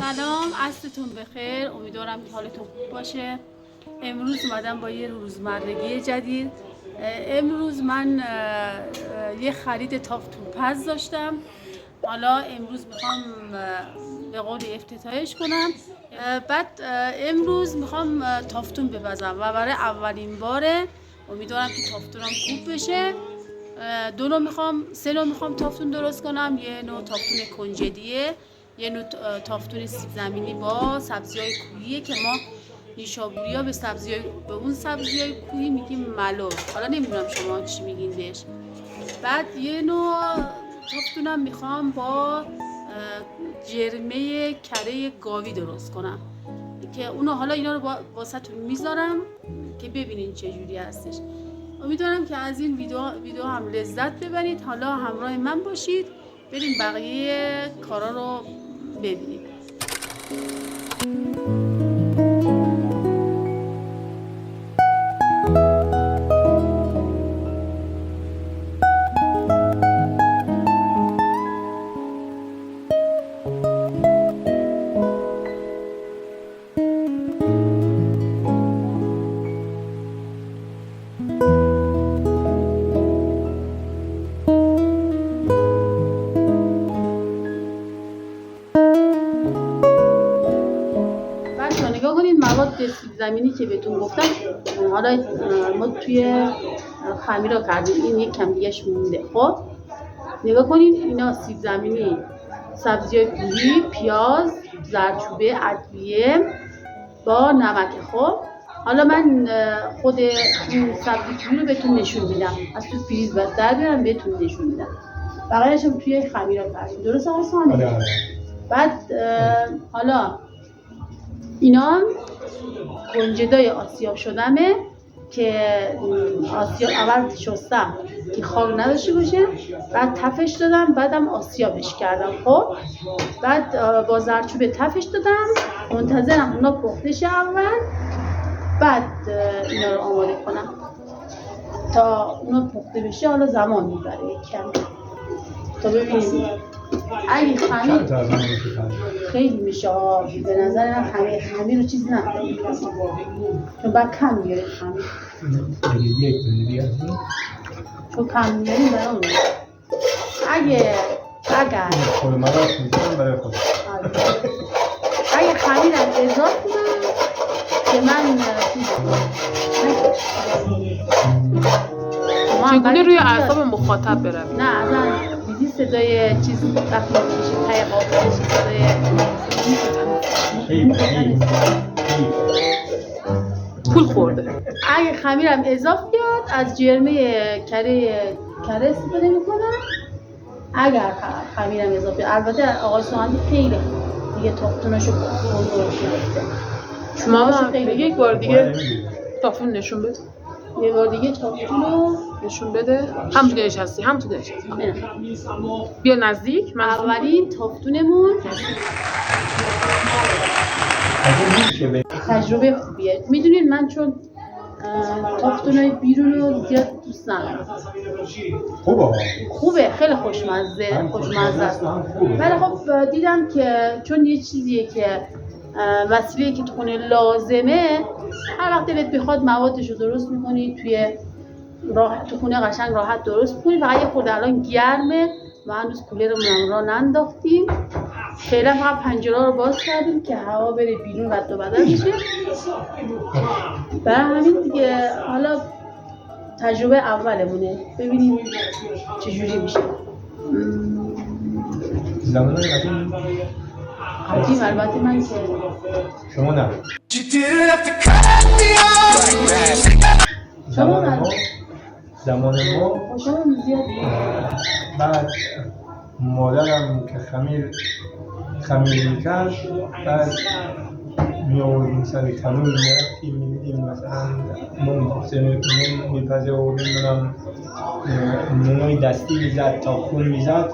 سلام، عصرتون بخیر. امیدوارم که حالتون خوب باشه. امروز اومدم با یه روزمرگی جدید. امروز من یه خرید تافتونپز داشتم. حالا امروز میخوام به قولی افتتاحش کنم. بعد امروز میخوام تافتون بپزم و برای اولین باره امیدوارم که تافتونم خوب بشه. سه نوع میخوام تافتون درست کنم. یه نوع تافتون کنجدیه، یه نوع تافتون سیب زمینی با سبزی‌های کوهیه که ما نیشابوری‌ها به اون سبزی‌های کوهی میگیم ملو. حالا نمیدونم شما چی میگین بهش. بعد یه نوع تافتونم میخوام با جرمه کره گاوی درست کنم که حالا اینا رو واسهتون میذارم که ببینین چه جوری هستش. امیدوارم که از این ویدیو هم لذت ببرید. حالا همراه من باشید، بریم بقیه کارا رو ببینیم. نگاه کنید مواد سیب زمینی که بهتون گفتم. حالا ما توی خمیر کردیم، این یک کم دیگه‌اش مونده. خب نگاه کنید، اینا سیب زمینی، سبزی‌های کوهی، پیاز، زردچوبه، ادویه با نمک. خب حالا من خود این سبزی کوهی رو بهتون نشون میدم، از تو فریز بعد در بیارم بهتون نشون میدم. بقیه‌اش هم توی خمیر کردیم. درست آقای سامی؟ بعد حالا اینا کنجدای آسیاب شدمه که آسیاب اول شستم که خاک نداشته باشه، بعد تفش دادم، بعدم آسیابش کردم. خب بعد با زردچوبه تفش دادم، منتظرم اونا پخته شه اول، بعد اینا رو آماده کنم تا اونا پخته بشه. حالا زمان میبره کم تا ببینید. اگه خمیر خیلی میشه به نظر من خمیر رو چیز نکنید چون باید کم میاره خمیر، چون کم میاریم برای اون. اگه خمیرم اضافه کنم که من چگونه روی اعصاب مخاطب برویم؟ نه اصلا دیدی صدای چیز وقتی میشه تای قابلش صدای پول خورده. اگه خمیرم اضافه بیاد از جرمه کره استفاده میکنم. اگر خمیرم اضافه بیاد، البته آقای سوهندی خیلی دیگه تافتوناشو کنترل کرده. شما یک بار دیگه تافتون نشون بده. یه بار دیگه تافتون رو نشون بده. هم تو دلش هستی. بیا نزدیک. اولین تافتونمون تجربه خوبیه. میدونید من چون تافتونای بیرون رو زیاد دوست ندارم. خوبه، خیلی خوشمزه است. ولی خب دیدم که چون یه چیزیه که وسیله‌ای که تو خونه لازمه، هر وقت دلت بخواد موادش رو درست می‌کنی تو خونه قشنگ راحت درست می‌کنی. فقط یه خورده الان گرمه و هنوز کولرمون راه ننداختیم. فعلا فقط پنجره رو باز کردیم که هوا بره بیرون، رد و بدل شه. برای همین دیگه حالا تجربه اولمونه، ببینیم چجوری میشه. زمان قدیم البته من که شما نه. زمان ما خوشم زیاد. بعد مادرم که خمیر میکرد، بعد میآوردیم سر تنور میرفتیم میدیدیم مثلا میپزه آوردیم نونای دستی میزد، تاکون میزد،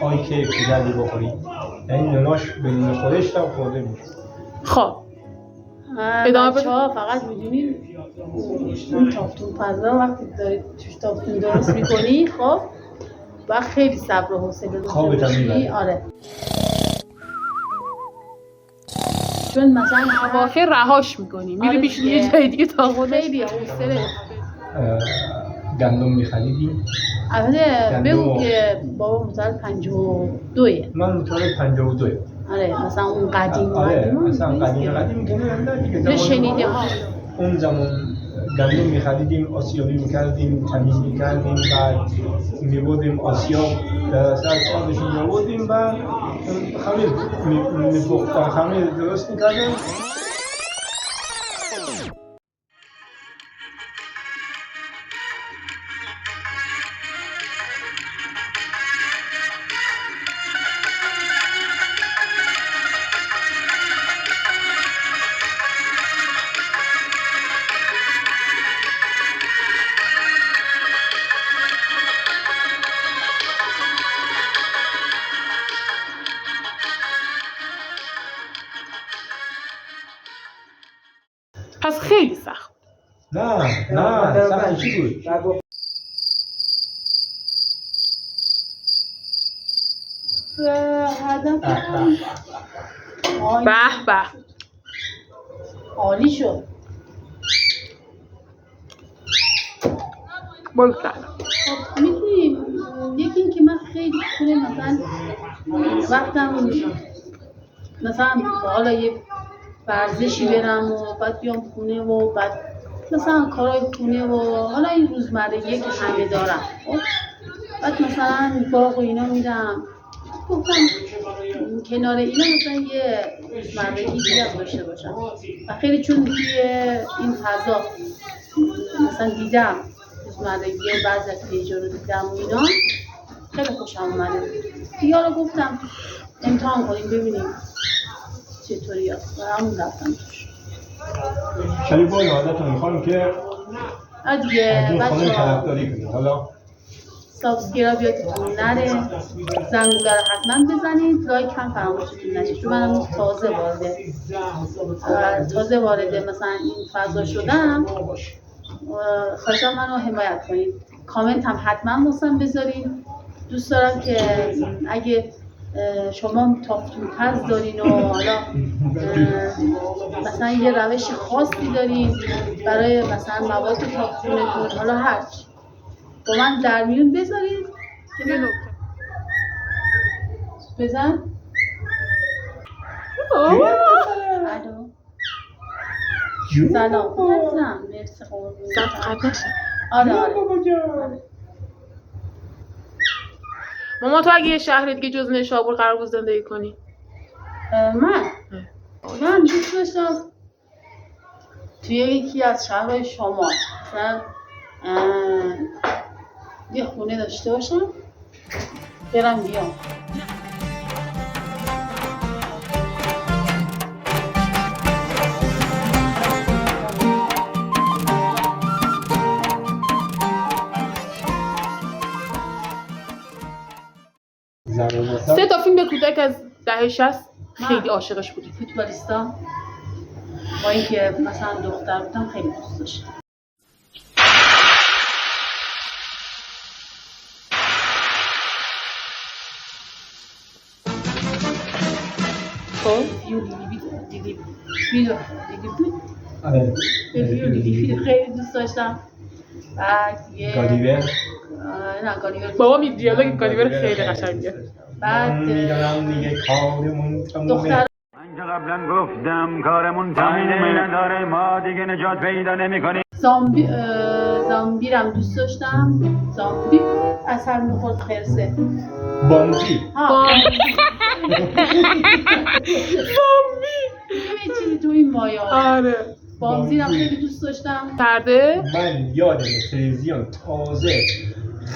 آی که کجدی بخوریم. یعنی نوناش به نون خودش هم خورده میشه. خب بچه‌ها فقط میدونین اون تافتون پزا وقتی دارید توش تافتون درست میکنی، خب وقت خیلی صبر و حوصله داشته باشی. آره چون مثلا اواخر رهاش میکنی میری آره پیش دیگه. یه جای دیگه تا خودش. خیلی حوصله. گندم میخریدیم. البته بگو که بابا مثلا 52 من متولد 52. آره مثلا اون قدیم آره مثلا قدیم که نه دیگه نه شنیده ها. اون زمان گندم میخریدیم، آسیابی میکردیم، تمیز میکردیم، بعد میبردیم آسیاب سر سازشون میبردیم و خمیر میپختن، خمیر درست میکردیم. پس خیلی سخت. نه سخت چی بود؟ هدف به به. عالی شد. برو کردم. خب میدونی یکی این که من خیلی خونه مثلا وقتم مثلا حالا یه ورزشی برم و بعد بیام خونه و بعد مثلا کارهای خونه و حالا این روزمرگیه که همه دارم خب بعد مثلا باغ و اینا میرم گفتم کنار اینا مثلا یه روزمرگی دیگه هم داشته باشم و خیلی چون توی این فضا مثلا دیدم روزمرگی بعضی از پیجا رو دیدم و اینا خیلی خوشم اومده دیگه حالا گفتم امتحان کنیم ببینیم چطوری هست و همون رفتم توش. شبیه با یادتون میخوام که دیگه از این خانم بچه ها طرفداری کنید. حالا سابسکرایب یادتون نره، زنگوله رو حتما بزنید، لایک هم فراموشتون نشه چون من تازه وارد مثلا این فضا شدم. خواهشم منو حمایت کنید، کامنت هم حتما واسم بذارید. دوست دارم که اگه شما تاپتونتز دارین و حالا مثلا یه روش خاصی دارین برای مثلا مواد تاپتونتون، حالا هرچی با من در میون بذارید که من بزن. الو سلام عزیزم، مرسی قربونت. صفقت نشه. آره ماما تو اگه یه شهر دیگه جز نشابور قرار بود زندگی کنی؟ من دوست داشتم توی یکی از شهرهای شمال مثلا یه خونه داشته باشم برم بیام. سه تا فیلم کودک از دهه 60 خیلی عاشقش بودی. فوتبالیستا با اینکه مثلا دختر بودم خیلی دوست داشتم. خب دیدی خیلی دوست داشتم. بعد یه گالیور بابا می دیالوگ گالیور خیلی قشنگه. بعد میدونم دیگه کارمون تمومه. دختر من که قبلا گفتم کارمون تمومه نداره ما دیگه نجات پیدا نمی‌کنیم. زامبی رم دوست داشتم. زامبی اثر میخورد خرسه. بامزی یه چیزی تو این مایا. آره بامزی رم خیلی دوست داشتم. کرده؟ من یادم تلویزیون تازه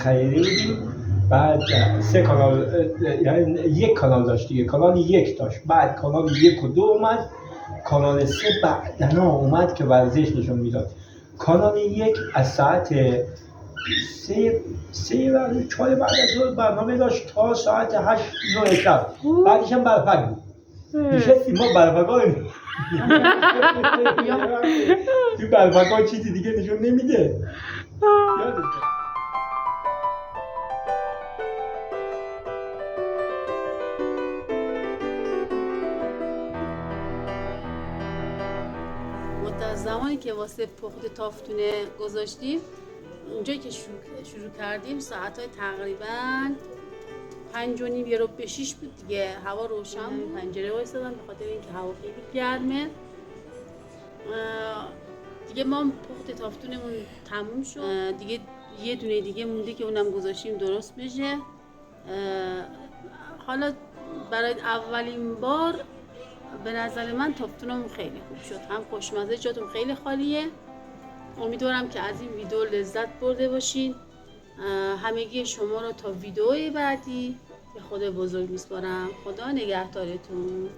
خریدیم، بعد 3 کانال، یعنی 1 کانال داشت دیگه، کانال 1 داشت، بعد کانال 1 و 2 اومد، کانال 3 بعدنا اومد که ورزش نشون میداد. کانال 1 از ساعت 3 و 4 بعد از ظهر برنامه داشت تا ساعت 8 9 شب، بعدش هم برفک بود. نشستیم ما برفک‌ها تو برفک‌ها چیزی دیگه نشون نمیده. یادته؟ از زمانی که واسه پخت تافتونه گذاشتیم اونجایی که شروع کردیم ساعت‌های تقریباً 5:30 یه رو به 6 بود دیگه. هوا روشن بود، پنجره وایسادم به خاطر اینکه هوا خیلی گرمه. دیگه ما پخت تافتونمون تموم شد دیگه. یه دونه دیگه مونده که اونم گذاشتیم درست بشه. حالا برای اولین بار به نظر من تافتونمون خیلی خوب شد، هم خوشمزه، جاتون خیلی خالیه. امیدوارم که از این ویدیو لذت برده باشین. همگی شما رو تا ویدیوی بعدی به خدا بزرگ میسپارم. خدا نگهدارتون.